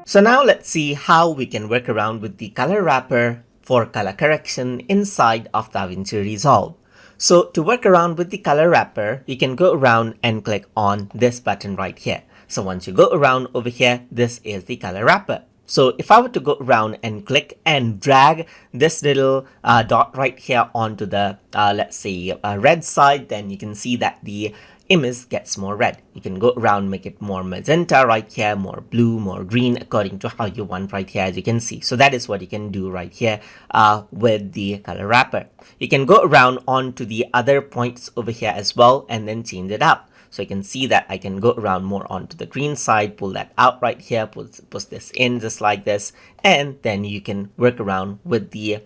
So now let's see how we can work around with the color wrapper for color correction inside of Davinci Resolve. So to work around with the color wrapper, you can go around and click on this button right here. So once you go around over here, this is the color wrapper. So if I were to go around and click and drag this little dot right here onto the, let's say, red side, then you can see that the image gets more red. You can go around, make it more magenta right here, more blue, more green, according to how you want right here, as you can see. So that is what you can do right here with the color wrapper. You can go around onto the other points over here as well and then change it out. So you can see that I can go around more onto the green side, pull that out right here, push this in just like this, and then you can work around with the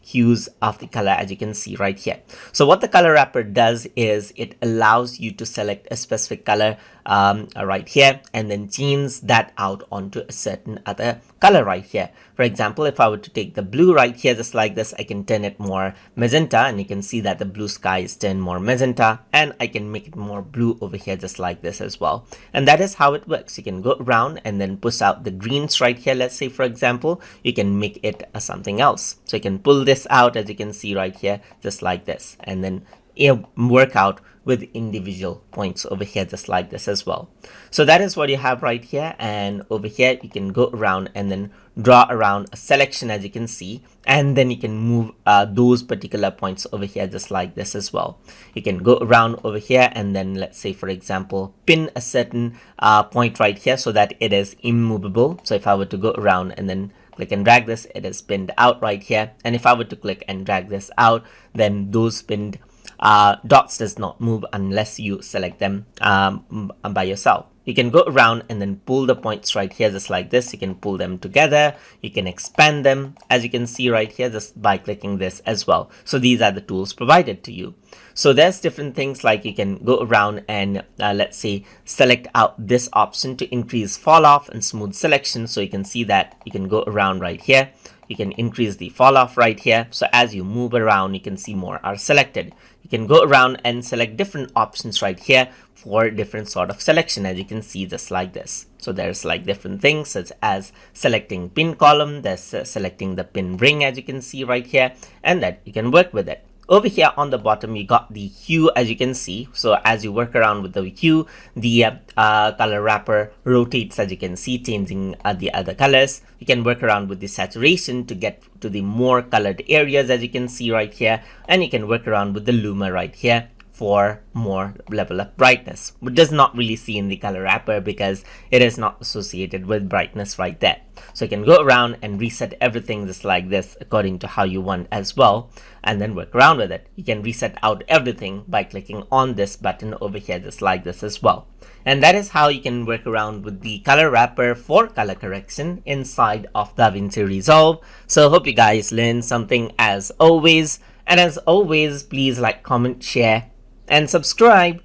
hues of the color, as you can see right here. So what the color wrapper does is it allows you to select a specific color right here and then change that out onto a certain other color right here. For example, if I were to take the blue right here just like this, I can turn it more magenta, and you can see that the blue sky is turned more magenta, and I can make it more blue over here just like this as well. And that is how it works. You can go around and then push out the greens right here. Let's say, for example, you can make it something else. So you can pull this out, as you can see right here, just like this, and then work out with individual points over here just like this as well. So that is what you have right here, and over here you can go around and then draw around a selection, as you can see, and then you can move those particular points over here just like this as well. You can go around over here and then, let's say, for example, pin a certain point right here so that it is immovable. So if I were to go around and then click and drag this, it is pinned out right here, and if I were to click and drag this out, then those pinned dots does not move unless you select them by yourself. You can go around and then pull the points right here just like this. You can pull them together, you can expand them, as you can see right here, just by clicking this as well. So these are the tools provided to you. So there's different things like you can go around and let's say select out this option to increase fall off and smooth selection. So you can see that you can go around right here. You can increase the fall off right here. So as you move around, you can see more are selected. You can go around and select different options right here for different sort of selection, as you can see just like this. So there's like different things such as selecting pin column, there's selecting the pin ring, as you can see right here, and that you can work with it. Over here on the bottom, you got the hue, as you can see. So as you work around with the hue, the color wrapper rotates, as you can see, changing the other colors. You can work around with the saturation to get to the more colored areas, as you can see right here. And you can work around with the luma right here for more level of brightness, which does not really see in the color wrapper because it is not associated with brightness right there. So you can go around and reset everything just like this according to how you want as well, and then work around with it. You can reset out everything by clicking on this button over here just like this as well. And that is how you can work around with the color wrapper for color correction inside of Davinci Resolve. So hope you guys learned something as always. And as always, please like, comment, share, and subscribe.